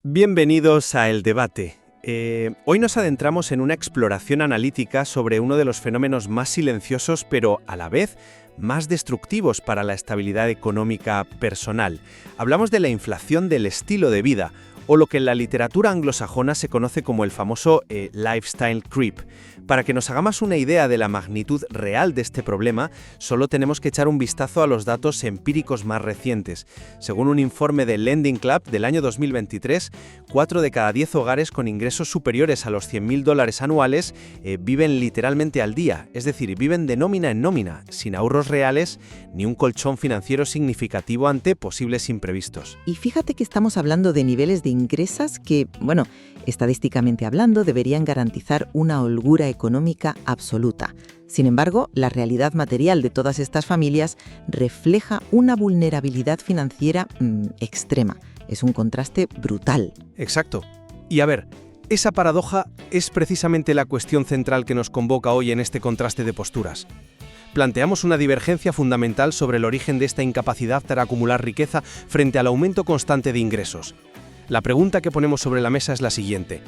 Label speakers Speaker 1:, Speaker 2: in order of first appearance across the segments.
Speaker 1: Bienvenidos a El Debate. Hoy nos adentramos en una exploración analítica sobre uno de los fenómenos más silenciosos, pero a la vez más destructivos para la estabilidad económica personal. Hablamos de la inflación del estilo de vida, o lo que en la literatura anglosajona se conoce como el famoso lifestyle creep. Para que nos hagamos una idea de la magnitud real de este problema, solo tenemos que echar un vistazo a los datos empíricos más recientes. Según un informe del Lending Club del año 2023, 4 de cada 10 hogares con ingresos superiores a los $100.000 anuales viven literalmente al día, es decir, viven de nómina en nómina, sin ahorros reales ni un colchón financiero significativo ante posibles imprevistos.
Speaker 2: Y fíjate que estamos hablando de niveles de ingresos que, estadísticamente hablando, deberían garantizar una holgura económica absoluta. Sin embargo, la realidad material de todas estas familias refleja una vulnerabilidad financiera extrema. Es un contraste brutal.
Speaker 1: Exacto. Y a ver, esa paradoja es precisamente la cuestión central que nos convoca hoy en este contraste de posturas. Planteamos una divergencia fundamental sobre el origen de esta incapacidad para acumular riqueza frente al aumento constante de ingresos. La pregunta que ponemos sobre la mesa es la siguiente.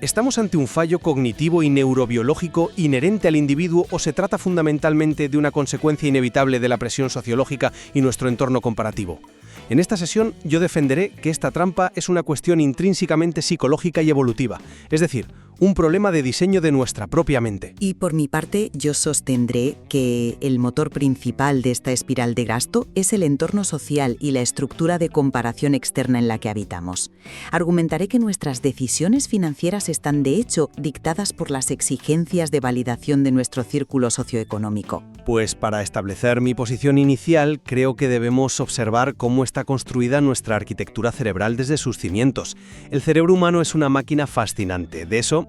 Speaker 1: ¿Estamos ante un fallo cognitivo y neurobiológico inherente al individuo o se trata fundamentalmente de una consecuencia inevitable de la presión sociológica y nuestro entorno comparativo? En esta sesión yo defenderé que esta trampa es una cuestión intrínsecamente psicológica y evolutiva, es decir, un problema de diseño de nuestra propia mente.
Speaker 2: Y por mi parte, yo sostendré que el motor principal de esta espiral de gasto es el entorno social y la estructura de comparación externa en la que habitamos. Argumentaré que nuestras decisiones financieras están de hecho dictadas por las exigencias de validación de nuestro círculo socioeconómico.
Speaker 1: Pues para establecer mi posición inicial, creo que debemos observar cómo está construida nuestra arquitectura cerebral desde sus cimientos. El cerebro humano es una máquina fascinante, de eso,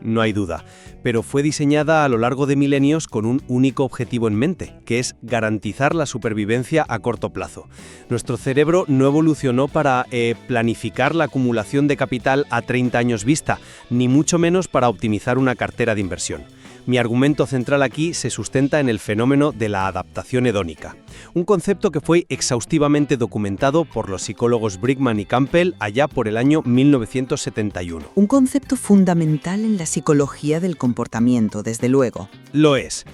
Speaker 1: no hay duda, pero fue diseñada a lo largo de milenios con un único objetivo en mente, que es garantizar la supervivencia a corto plazo. Nuestro cerebro no evolucionó para planificar la acumulación de capital a 30 años vista, ni mucho menos para optimizar una cartera de inversión. Mi argumento central aquí se sustenta en el fenómeno de la adaptación hedónica, un concepto que fue exhaustivamente documentado por los psicólogos Brickman y Campbell allá por el año 1971.
Speaker 2: Un concepto fundamental en la psicología del comportamiento, desde luego.
Speaker 1: Lo es.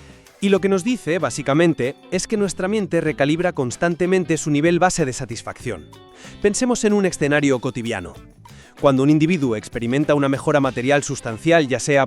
Speaker 1: Y lo que nos dice, básicamente, es que nuestra mente recalibra constantemente su nivel base de satisfacción. Pensemos en un escenario cotidiano. Cuando un individuo experimenta una mejora material sustancial, ya sea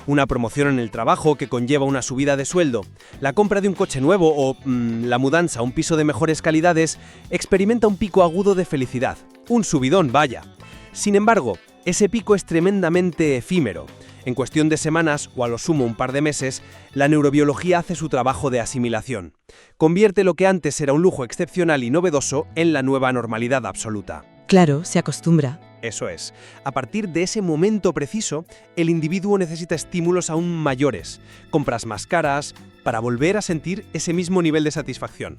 Speaker 1: una promoción en el trabajo que conlleva una subida de sueldo, la compra de un coche nuevo o la mudanza a un piso de mejores calidades, experimenta un pico agudo de felicidad, un subidón, vaya. Sin embargo, ese pico es tremendamente efímero. En cuestión de semanas, o a lo sumo un par de meses, la neurobiología hace su trabajo de asimilación. Convierte lo que antes era un lujo excepcional y novedoso en la nueva normalidad absoluta.
Speaker 2: Claro, se acostumbra.
Speaker 1: Eso es. A partir de ese momento preciso, el individuo necesita estímulos aún mayores, compras más caras, para volver a sentir ese mismo nivel de satisfacción.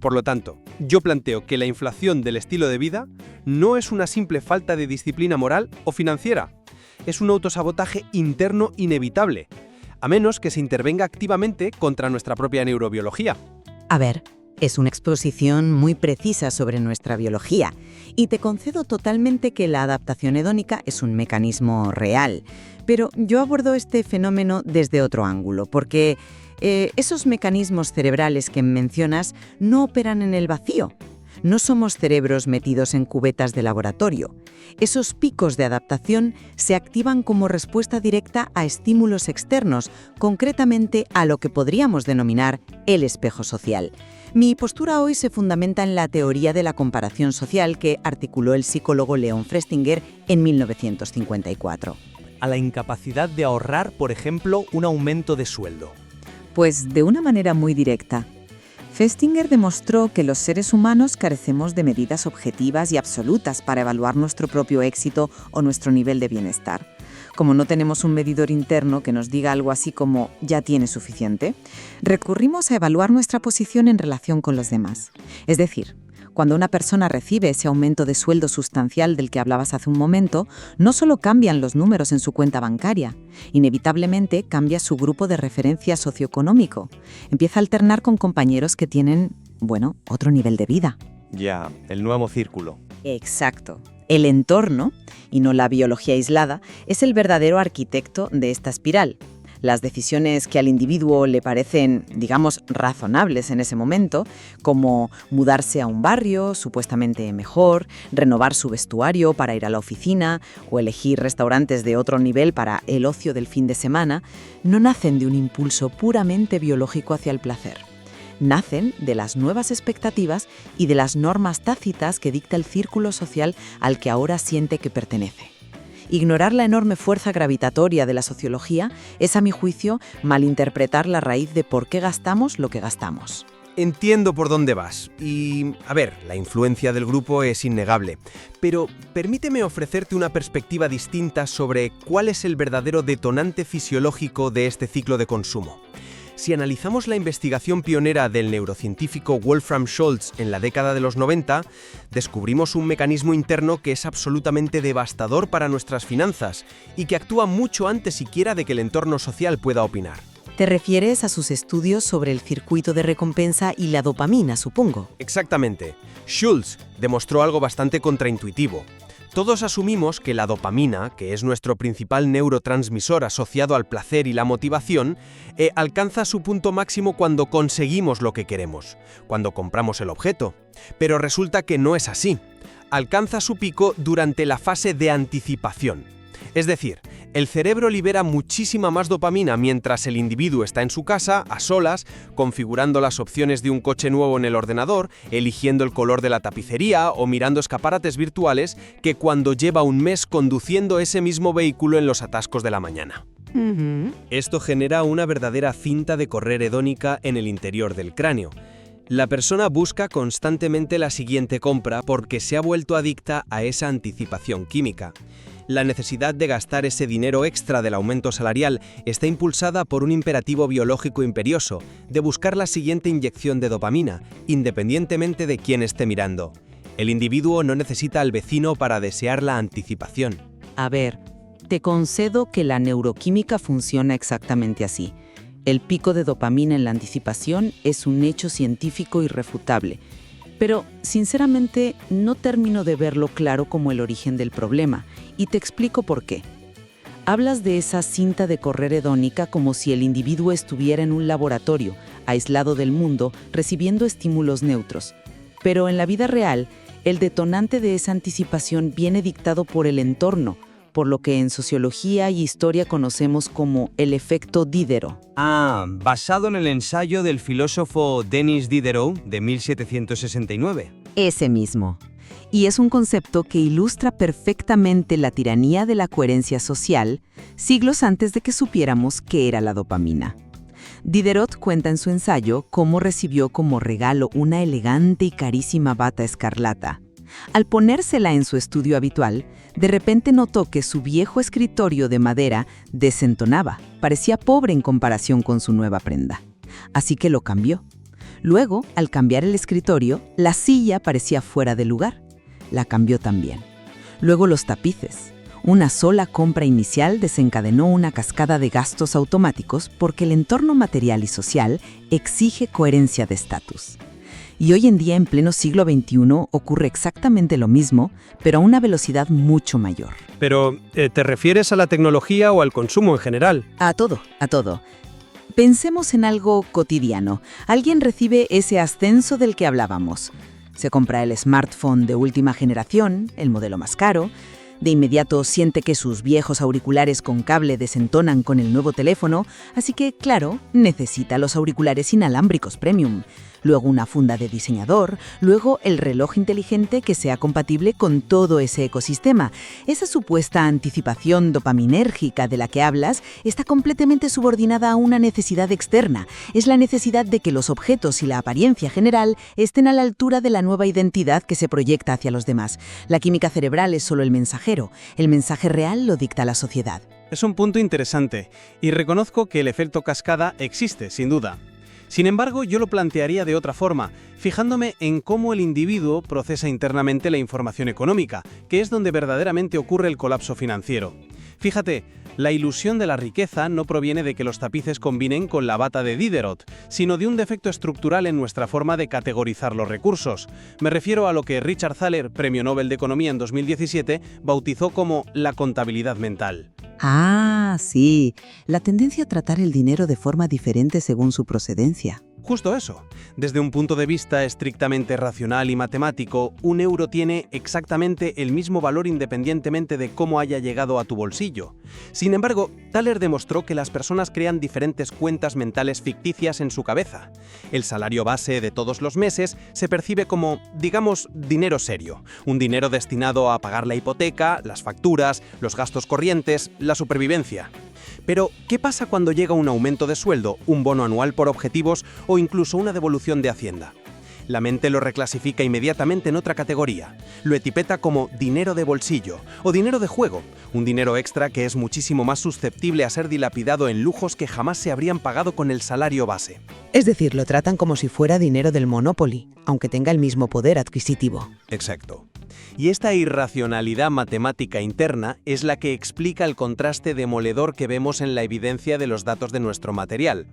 Speaker 1: Por lo tanto, yo planteo que la inflación del estilo de vida no es una simple falta de disciplina moral o financiera. Es un autosabotaje interno inevitable, a menos que se intervenga activamente contra nuestra propia neurobiología.
Speaker 2: A ver, es una exposición muy precisa sobre nuestra biología y te concedo totalmente que la adaptación hedónica es un mecanismo real, pero yo abordo este fenómeno desde otro ángulo, porque esos mecanismos cerebrales que mencionas no operan en el vacío. No somos cerebros metidos en cubetas de laboratorio. Esos picos de adaptación se activan como respuesta directa a estímulos externos, concretamente a lo que podríamos denominar el espejo social. Mi postura hoy se fundamenta en la teoría de la comparación social que articuló el psicólogo Leon Festinger en 1954.
Speaker 1: A la incapacidad de ahorrar, por ejemplo, un aumento de sueldo.
Speaker 2: Pues de una manera muy directa. Festinger demostró que los seres humanos carecemos de medidas objetivas y absolutas para evaluar nuestro propio éxito o nuestro nivel de bienestar. Como no tenemos un medidor interno que nos diga algo así como «ya tienes suficiente», recurrimos a evaluar nuestra posición en relación con los demás. Es decir, cuando una persona recibe ese aumento de sueldo sustancial del que hablabas hace un momento, no solo cambian los números en su cuenta bancaria, inevitablemente cambia su grupo de referencia socioeconómico. Empieza a alternar con compañeros que tienen, otro nivel de vida.
Speaker 1: Ya, el nuevo círculo.
Speaker 2: Exacto. El entorno, y no la biología aislada, es el verdadero arquitecto de esta espiral. Las decisiones que al individuo le parecen, digamos, razonables en ese momento, como mudarse a un barrio supuestamente mejor, renovar su vestuario para ir a la oficina o elegir restaurantes de otro nivel para el ocio del fin de semana, no nacen de un impulso puramente biológico hacia el placer. Nacen de las nuevas expectativas y de las normas tácitas que dicta el círculo social al que ahora siente que pertenece. Ignorar la enorme fuerza gravitatoria de la sociología es, a mi juicio, malinterpretar la raíz de por qué gastamos lo que gastamos.
Speaker 1: Entiendo por dónde vas. Y, a ver, la influencia del grupo es innegable. Pero permíteme ofrecerte una perspectiva distinta sobre cuál es el verdadero detonante fisiológico de este ciclo de consumo. Si analizamos la investigación pionera del neurocientífico Wolfram Schultz en la década de los 90, descubrimos un mecanismo interno que es absolutamente devastador para nuestras finanzas y que actúa mucho antes siquiera de que el entorno social pueda opinar.
Speaker 2: ¿Te refieres a sus estudios sobre el circuito de recompensa y la dopamina, supongo?
Speaker 1: Exactamente. Schultz demostró algo bastante contraintuitivo. Todos asumimos que la dopamina, que es nuestro principal neurotransmisor asociado al placer y la motivación, alcanza su punto máximo cuando conseguimos lo que queremos, cuando compramos el objeto. Pero resulta que no es así. Alcanza su pico durante la fase de anticipación. Es decir, el cerebro libera muchísima más dopamina mientras el individuo está en su casa, a solas, configurando las opciones de un coche nuevo en el ordenador, eligiendo el color de la tapicería o mirando escaparates virtuales, que cuando lleva un mes conduciendo ese mismo vehículo en los atascos de la mañana. Esto genera una verdadera cinta de correr hedónica en el interior del cráneo. La persona busca constantemente la siguiente compra porque se ha vuelto adicta a esa anticipación química. La necesidad de gastar ese dinero extra del aumento salarial está impulsada por un imperativo biológico imperioso de buscar la siguiente inyección de dopamina, independientemente de quién esté mirando. El individuo no necesita al vecino para desear la anticipación.
Speaker 2: A ver, te concedo que la neuroquímica funciona exactamente así. El pico de dopamina en la anticipación es un hecho científico irrefutable. Pero, sinceramente, no termino de verlo claro como el origen del problema, y te explico por qué. Hablas de esa cinta de correr hedónica como si el individuo estuviera en un laboratorio, aislado del mundo, recibiendo estímulos neutros. Pero en la vida real, el detonante de esa anticipación viene dictado por el entorno, por lo que en sociología y historia conocemos como el efecto Diderot.
Speaker 3: Basado en el ensayo del filósofo Denis Diderot de 1769.
Speaker 2: Ese mismo. Y es un concepto que ilustra perfectamente la tiranía de la coherencia social, siglos antes de que supiéramos qué era la dopamina. Diderot cuenta en su ensayo cómo recibió como regalo una elegante y carísima bata escarlata. Al ponérsela en su estudio habitual, de repente notó que su viejo escritorio de madera desentonaba, parecía pobre en comparación con su nueva prenda. Así que lo cambió. Luego, al cambiar el escritorio, la silla parecía fuera de lugar. La cambió también. Luego los tapices. Una sola compra inicial desencadenó una cascada de gastos automáticos porque el entorno material y social exige coherencia de estatus. Y hoy en día, en pleno siglo XXI, ocurre exactamente lo mismo, pero a una velocidad mucho mayor.
Speaker 1: Pero, ¿te refieres a la tecnología o al consumo en general?
Speaker 2: A todo, a todo. Pensemos en algo cotidiano. Alguien recibe ese ascenso del que hablábamos. Se compra el smartphone de última generación, el modelo más caro. De inmediato siente que sus viejos auriculares con cable desentonan con el nuevo teléfono, así que, claro, necesita los auriculares inalámbricos premium. Luego una funda de diseñador, luego el reloj inteligente que sea compatible con todo ese ecosistema. Esa supuesta anticipación dopaminérgica de la que hablas está completamente subordinada a una necesidad externa. Es la necesidad de que los objetos y la apariencia general estén a la altura de la nueva identidad que se proyecta hacia los demás. La química cerebral es solo el mensajero. El mensaje real lo dicta la sociedad.
Speaker 4: Es un punto interesante, y reconozco que el efecto cascada existe, sin duda. Sin embargo, yo lo plantearía de otra forma, fijándome en cómo el individuo procesa internamente la información económica, que es donde verdaderamente ocurre el colapso financiero. Fíjate, La ilusión de la riqueza no proviene de que los tapices combinen con la bata de Diderot, sino de un defecto estructural en nuestra forma de categorizar los recursos. Me refiero a lo que Richard Thaler, Premio Nobel de Economía en 2017, bautizó como la contabilidad mental.
Speaker 2: Ah, sí, la tendencia a tratar el dinero de forma diferente según su procedencia.
Speaker 4: Justo eso. Desde un punto de vista estrictamente racional y matemático, un euro tiene exactamente el mismo valor independientemente de cómo haya llegado a tu bolsillo. Sin embargo, Thaler demostró que las personas crean diferentes cuentas mentales ficticias en su cabeza. El salario base de todos los meses se percibe como, digamos, dinero serio. Un dinero destinado a pagar la hipoteca, las facturas, los gastos corrientes, la supervivencia. Pero, ¿qué pasa cuando llega un aumento de sueldo, un bono anual por objetivos o incluso una devolución de Hacienda? La mente lo reclasifica inmediatamente en otra categoría. Lo etiqueta como dinero de bolsillo o dinero de juego, un dinero extra que es muchísimo más susceptible a ser dilapidado en lujos que jamás se habrían pagado con el salario base.
Speaker 5: Es decir, lo tratan como si fuera dinero del Monopoly, aunque tenga el mismo poder adquisitivo.
Speaker 4: Exacto. Y esta irracionalidad matemática interna es la que explica el contraste demoledor que vemos en la evidencia de los datos de nuestro material.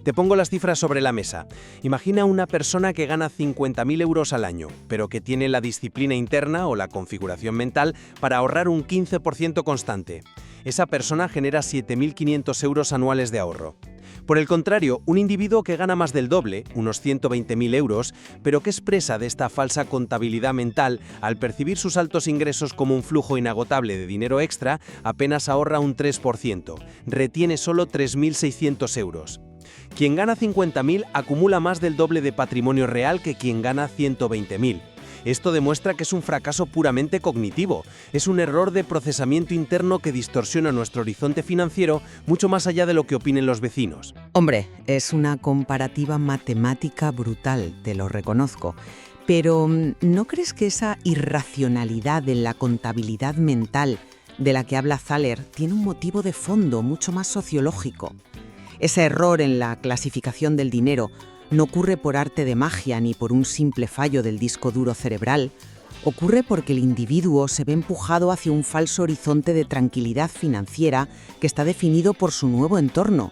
Speaker 4: Te pongo las cifras sobre la mesa. Imagina una persona que gana 50.000 euros al año, pero que tiene la disciplina interna o la configuración mental para ahorrar un 15% constante. Esa persona genera 7.500 euros anuales de ahorro. Por el contrario, un individuo que gana más del doble, unos 120.000 euros, pero que es presa de esta falsa contabilidad mental, al percibir sus altos ingresos como un flujo inagotable de dinero extra, apenas ahorra un 3%, retiene solo 3.600 euros. Quien gana 50.000 acumula más del doble de patrimonio real que quien gana 120.000. Esto demuestra que es un fracaso puramente cognitivo. Es un error de procesamiento interno que distorsiona nuestro horizonte financiero mucho más allá de lo que opinen los vecinos.
Speaker 2: Hombre, es una comparativa matemática brutal, te lo reconozco. Pero, ¿no crees que esa irracionalidad en la contabilidad mental de la que habla Thaler tiene un motivo de fondo mucho más sociológico? Ese error en la clasificación del dinero no ocurre por arte de magia ni por un simple fallo del disco duro cerebral. Ocurre porque el individuo se ve empujado hacia un falso horizonte de tranquilidad financiera que está definido por su nuevo entorno.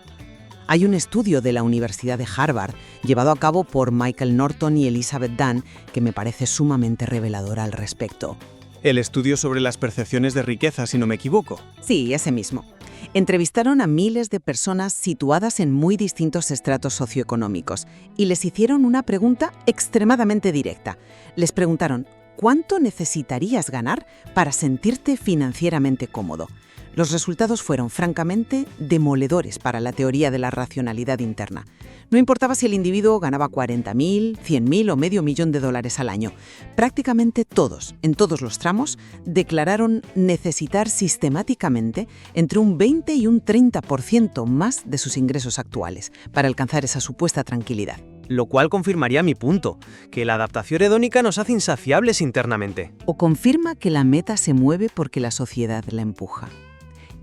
Speaker 2: Hay un estudio de la Universidad de Harvard, llevado a cabo por Michael Norton y Elizabeth Dunn, que me parece sumamente revelador al respecto.
Speaker 1: El estudio sobre las percepciones de riqueza, si no me equivoco.
Speaker 2: Sí, ese mismo. Entrevistaron a miles de personas situadas en muy distintos estratos socioeconómicos y les hicieron una pregunta extremadamente directa. Les preguntaron, ¿cuánto necesitarías ganar para sentirte financieramente cómodo? Los resultados fueron francamente demoledores para la teoría de la racionalidad interna. No importaba si el individuo ganaba 40.000, 100.000 o $500,000 al año. Prácticamente todos, en todos los tramos, declararon necesitar sistemáticamente entre un 20 y un 30% más de sus ingresos actuales para alcanzar esa supuesta tranquilidad.
Speaker 3: Lo cual confirmaría mi punto, que la adaptación hedónica nos hace insaciables internamente.
Speaker 2: O confirma que la meta se mueve porque la sociedad la empuja.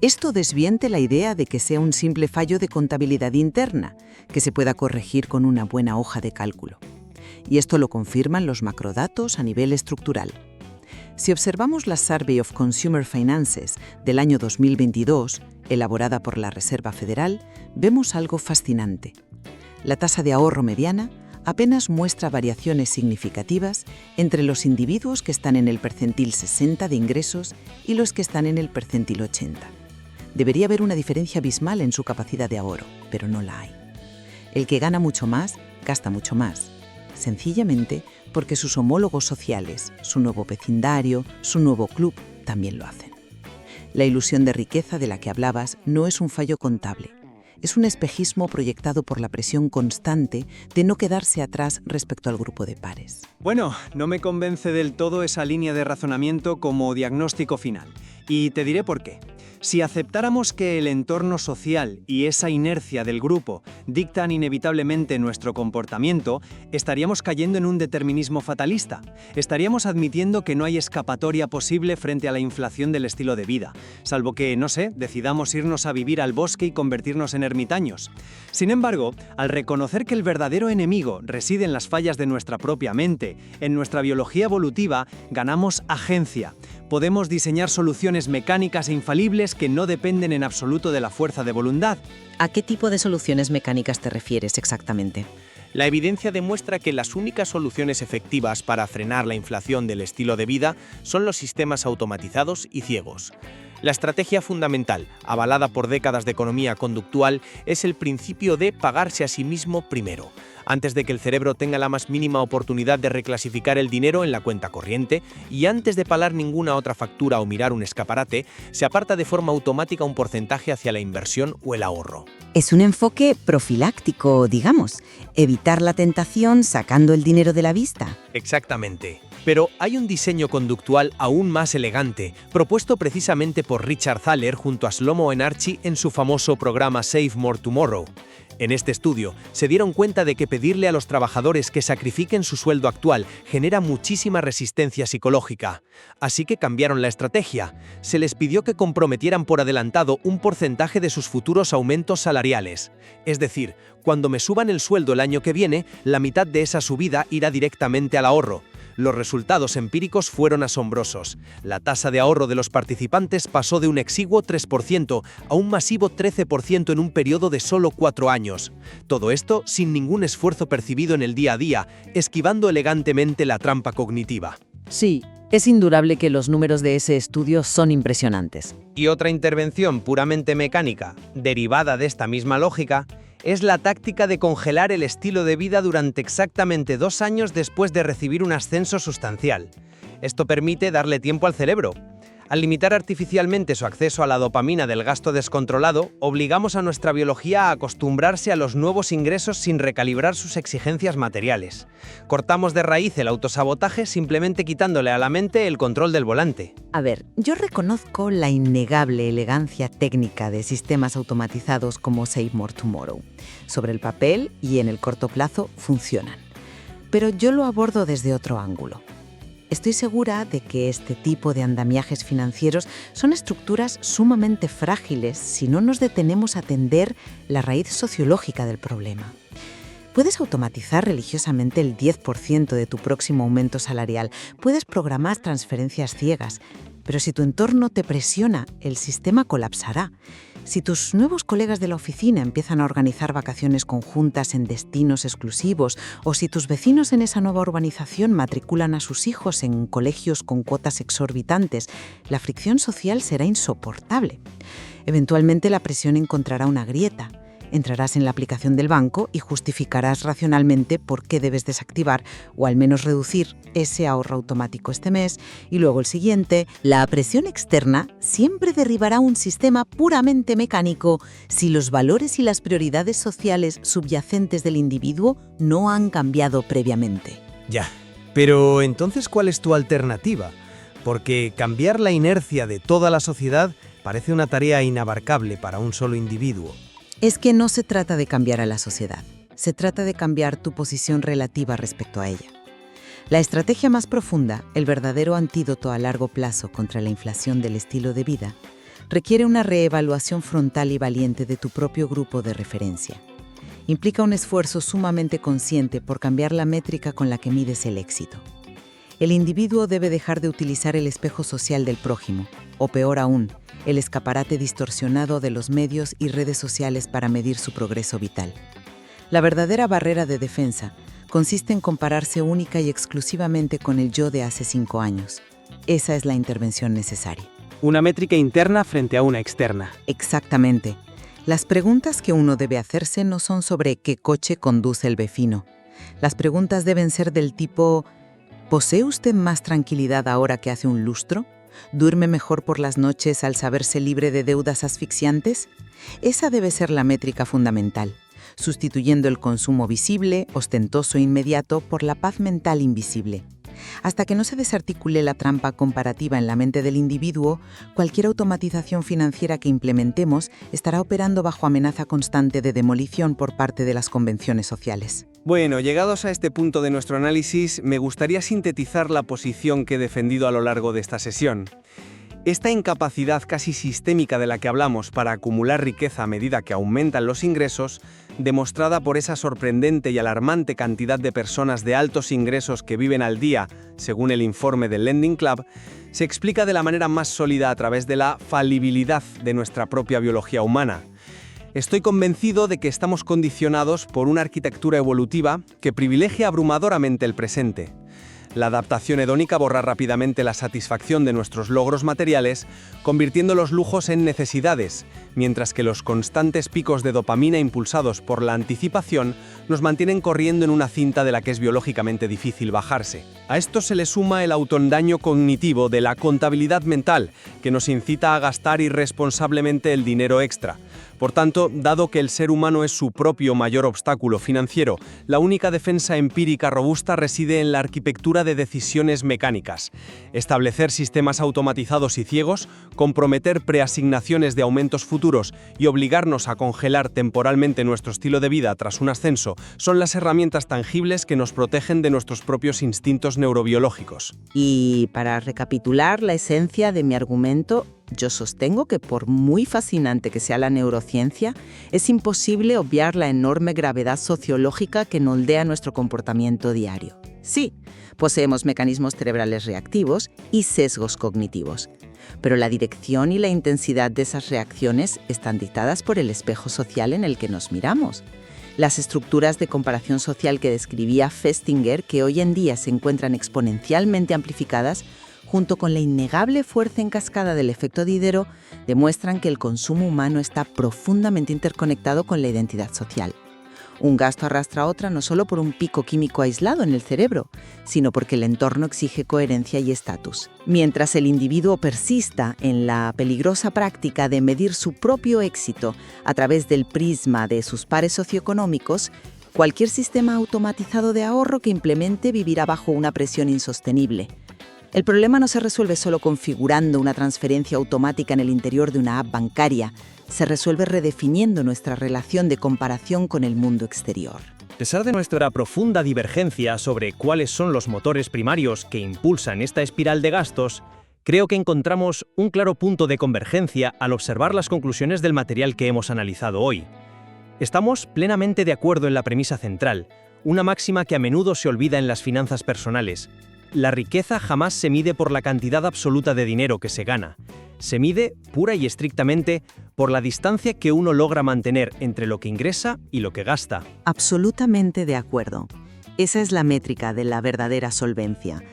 Speaker 2: Esto desmiente la idea de que sea un simple fallo de contabilidad interna, que se pueda corregir con una buena hoja de cálculo. Y esto lo confirman los macrodatos a nivel estructural. Si observamos la Survey of Consumer Finances del año 2022, elaborada por la Reserva Federal, vemos algo fascinante. La tasa de ahorro mediana apenas muestra variaciones significativas entre los individuos que están en el percentil 60 de ingresos y los que están en el percentil 80. Debería haber una diferencia abismal en su capacidad de ahorro, pero no la hay. El que gana mucho más, gasta mucho más, sencillamente porque sus homólogos sociales, su nuevo vecindario, su nuevo club, también lo hacen. La ilusión de riqueza de la que hablabas no es un fallo contable. Es un espejismo proyectado por la presión constante de no quedarse atrás respecto al grupo de pares.
Speaker 6: Bueno, no me convence del todo esa línea de razonamiento como diagnóstico final. Y te diré por qué. Si aceptáramos que el entorno social y esa inercia del grupo dictan inevitablemente nuestro comportamiento, estaríamos cayendo en un determinismo fatalista. Estaríamos admitiendo que no hay escapatoria posible frente a la inflación del estilo de vida, salvo que, no sé, decidamos irnos a vivir al bosque y convertirnos en ermitaños. Sin embargo, al reconocer que el verdadero enemigo reside en las fallas de nuestra propia mente, en nuestra biología evolutiva, ganamos agencia. Podemos diseñar soluciones mecánicas e infalibles que no dependen en absoluto de la fuerza de voluntad.
Speaker 2: ¿A qué tipo de soluciones mecánicas te refieres exactamente?
Speaker 1: La evidencia demuestra que las únicas soluciones efectivas para frenar la inflación del estilo de vida son los sistemas automatizados y ciegos. La estrategia fundamental, avalada por décadas de economía conductual, es el principio de pagarse a sí mismo primero, antes de que el cerebro tenga la más mínima oportunidad de reclasificar el dinero en la cuenta corriente, y antes de pagar ninguna otra factura o mirar un escaparate, se aparta de forma automática un porcentaje hacia la inversión o el ahorro.
Speaker 2: Es un enfoque profiláctico, digamos. Evitar la tentación sacando el dinero de la vista.
Speaker 1: Exactamente. Pero hay un diseño conductual aún más elegante, propuesto precisamente por Richard Thaler junto a Shlomo Enarchi en su famoso programa Save More Tomorrow. En este estudio, se dieron cuenta de que pedirle a los trabajadores que sacrifiquen su sueldo actual genera muchísima resistencia psicológica. Así que cambiaron la estrategia. Se les pidió que comprometieran por adelantado un porcentaje de sus futuros aumentos salariales. Es decir, cuando me suban el sueldo el año que viene, la mitad de esa subida irá directamente al ahorro. Los resultados empíricos fueron asombrosos. La tasa de ahorro de los participantes pasó de un exiguo 3% a un masivo 13% en un periodo de solo 4 años. Todo esto sin ningún esfuerzo percibido en el día a día, esquivando elegantemente la trampa cognitiva.
Speaker 7: Sí, es indudable que los números de ese estudio son impresionantes.
Speaker 3: Y otra intervención puramente mecánica, derivada de esta misma lógica, es la táctica de congelar el estilo de vida durante exactamente 2 años después de recibir un ascenso sustancial. Esto permite darle tiempo al cerebro. Al limitar artificialmente su acceso a la dopamina del gasto descontrolado, obligamos a nuestra biología a acostumbrarse a los nuevos ingresos sin recalibrar sus exigencias materiales. Cortamos de raíz el autosabotaje simplemente quitándole a la mente el control del volante.
Speaker 2: A ver, yo reconozco la innegable elegancia técnica de sistemas automatizados como Save More Tomorrow. Sobre el papel y en el corto plazo funcionan. Pero yo lo abordo desde otro ángulo. Estoy segura de que este tipo de andamiajes financieros son estructuras sumamente frágiles si no nos detenemos a atender la raíz sociológica del problema. Puedes automatizar religiosamente el 10% de tu próximo aumento salarial, puedes programar transferencias ciegas, pero si tu entorno te presiona, el sistema colapsará. Si tus nuevos colegas de la oficina empiezan a organizar vacaciones conjuntas en destinos exclusivos, o si tus vecinos en esa nueva urbanización matriculan a sus hijos en colegios con cuotas exorbitantes, la fricción social será insoportable. Eventualmente la presión encontrará una grieta. Entrarás en la aplicación del banco y justificarás racionalmente por qué debes desactivar o al menos reducir ese ahorro automático este mes y luego el siguiente. La presión externa siempre derribará un sistema puramente mecánico si los valores y las prioridades sociales subyacentes del individuo no han cambiado previamente.
Speaker 4: Ya, pero entonces, ¿cuál es tu alternativa? Porque cambiar la inercia de toda la sociedad parece una tarea inabarcable para un solo individuo.
Speaker 2: Es que no se trata de cambiar a la sociedad, se trata de cambiar tu posición relativa respecto a ella. La estrategia más profunda, el verdadero antídoto a largo plazo contra la inflación del estilo de vida, requiere una reevaluación frontal y valiente de tu propio grupo de referencia. Implica un esfuerzo sumamente consciente por cambiar la métrica con la que mides el éxito. El individuo debe dejar de utilizar el espejo social del prójimo, o peor aún, el escaparate distorsionado de los medios y redes sociales para medir su progreso vital. La verdadera barrera de defensa consiste en compararse única y exclusivamente con el yo de hace 5 años. Esa es la intervención necesaria.
Speaker 6: Una métrica interna frente a una externa.
Speaker 2: Exactamente. Las preguntas que uno debe hacerse no son sobre qué coche conduce el vecino. Las preguntas deben ser del tipo: ¿posee usted más tranquilidad ahora que hace un lustro? ¿Duerme mejor por las noches al saberse libre de deudas asfixiantes? Esa debe ser la métrica fundamental, sustituyendo el consumo visible, ostentoso e inmediato por la paz mental invisible. Hasta que no se desarticule la trampa comparativa en la mente del individuo, cualquier automatización financiera que implementemos estará operando bajo amenaza constante de demolición por parte de las convenciones sociales.
Speaker 1: Bueno, llegados a este punto de nuestro análisis, me gustaría sintetizar la posición que he defendido a lo largo de esta sesión. Esta incapacidad casi sistémica de la que hablamos para acumular riqueza a medida que aumentan los ingresos
Speaker 4: demostrada por esa sorprendente y alarmante cantidad de personas de altos ingresos que viven al día, según el informe del Lending Club, se explica de la manera más sólida a través de la falibilidad de nuestra propia biología humana. Estoy convencido de que estamos condicionados por una arquitectura evolutiva que privilegia abrumadoramente el presente. La adaptación hedónica borra rápidamente la satisfacción de nuestros logros materiales, convirtiendo los lujos en necesidades, mientras que los constantes picos de dopamina impulsados por la anticipación nos mantienen corriendo en una cinta de la que es biológicamente difícil bajarse. A esto se le suma el autoengaño cognitivo de la contabilidad mental, que nos incita a gastar irresponsablemente el dinero extra. Por tanto, dado que el ser humano es su propio mayor obstáculo financiero, la única defensa empírica robusta reside en la arquitectura de decisiones mecánicas. Establecer sistemas automatizados y ciegos, comprometer preasignaciones de aumentos futuros y obligarnos a congelar temporalmente nuestro estilo de vida tras un ascenso son las herramientas tangibles que nos protegen de nuestros propios instintos neurobiológicos.
Speaker 2: Y para recapitular la esencia de mi argumento, yo sostengo que por muy fascinante que sea la neurociencia, es imposible obviar la enorme gravedad sociológica que moldea nuestro comportamiento diario. Sí, poseemos mecanismos cerebrales reactivos y sesgos cognitivos, pero la dirección y la intensidad de esas reacciones están dictadas por el espejo social en el que nos miramos. Las estructuras de comparación social que describía Festinger, que hoy en día se encuentran exponencialmente amplificadas, junto con la innegable fuerza en cascada del efecto Diderot, demuestran que el consumo humano está profundamente interconectado con la identidad social. Un gasto arrastra a otra no solo por un pico químico aislado en el cerebro, sino porque el entorno exige coherencia y estatus. Mientras el individuo persista en la peligrosa práctica de medir su propio éxito a través del prisma de sus pares socioeconómicos, cualquier sistema automatizado de ahorro que implemente vivirá bajo una presión insostenible. El problema no se resuelve solo configurando una transferencia automática en el interior de una app bancaria, se resuelve redefiniendo nuestra relación de comparación con el mundo exterior.
Speaker 8: A pesar de nuestra profunda divergencia sobre cuáles son los motores primarios que impulsan esta espiral de gastos, creo que encontramos un claro punto de convergencia al observar las conclusiones del material que hemos analizado hoy. Estamos plenamente de acuerdo en la premisa central, una máxima que a menudo se olvida en las finanzas personales. La riqueza jamás se mide por la cantidad absoluta de dinero que se gana. Se mide, pura y estrictamente, por la distancia que uno logra mantener entre lo que ingresa y lo que gasta.
Speaker 2: Absolutamente de acuerdo. Esa es la métrica de la verdadera solvencia.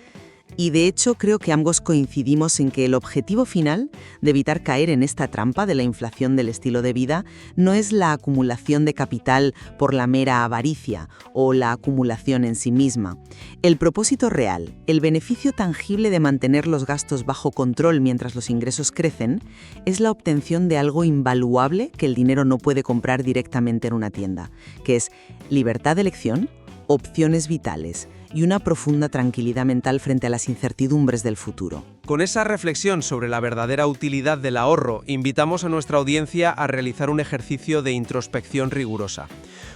Speaker 2: Y de hecho creo que ambos coincidimos en que el objetivo final de evitar caer en esta trampa de la inflación del estilo de vida no es la acumulación de capital por la mera avaricia o la acumulación en sí misma. El propósito real, el beneficio tangible de mantener los gastos bajo control mientras los ingresos crecen, es la obtención de algo invaluable que el dinero no puede comprar directamente en una tienda, que es libertad de elección, opciones vitales y una profunda tranquilidad mental frente a las incertidumbres del futuro.
Speaker 4: Con esa reflexión sobre la verdadera utilidad del ahorro, invitamos a nuestra audiencia a realizar un ejercicio de introspección rigurosa.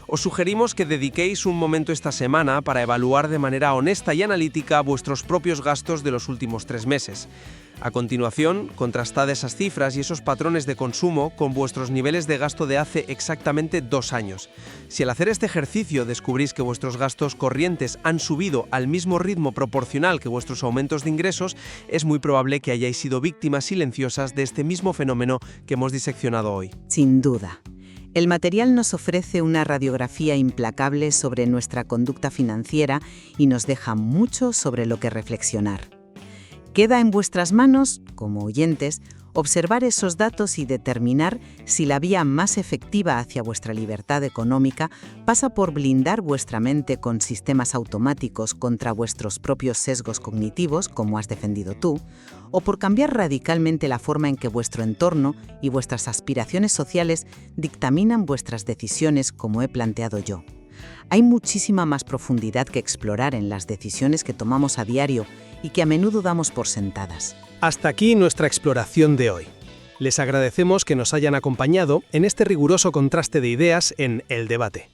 Speaker 4: Os sugerimos que dediquéis un momento esta semana para evaluar de manera honesta y analítica vuestros propios gastos de los últimos 3 meses. A continuación, contrastad esas cifras y esos patrones de consumo con vuestros niveles de gasto de hace exactamente 2 años. Si al hacer este ejercicio descubrís que vuestros gastos corrientes han subido al mismo ritmo proporcional que vuestros aumentos de ingresos, es muy probable que hayáis sido víctimas silenciosas de este mismo fenómeno que hemos diseccionado hoy.
Speaker 2: Sin duda. El material nos ofrece una radiografía implacable sobre nuestra conducta financiera y nos deja mucho sobre lo que reflexionar. Queda en vuestras manos, como oyentes, observar esos datos y determinar si la vía más efectiva hacia vuestra libertad económica pasa por blindar vuestra mente con sistemas automáticos contra vuestros propios sesgos cognitivos, como has defendido tú, o por cambiar radicalmente la forma en que vuestro entorno y vuestras aspiraciones sociales dictaminan vuestras decisiones, como he planteado yo. Hay muchísima más profundidad que explorar en las decisiones que tomamos a diario y que a menudo damos por sentadas.
Speaker 8: Hasta aquí nuestra exploración de hoy. Les agradecemos que nos hayan acompañado en este riguroso contraste de ideas en El Debate.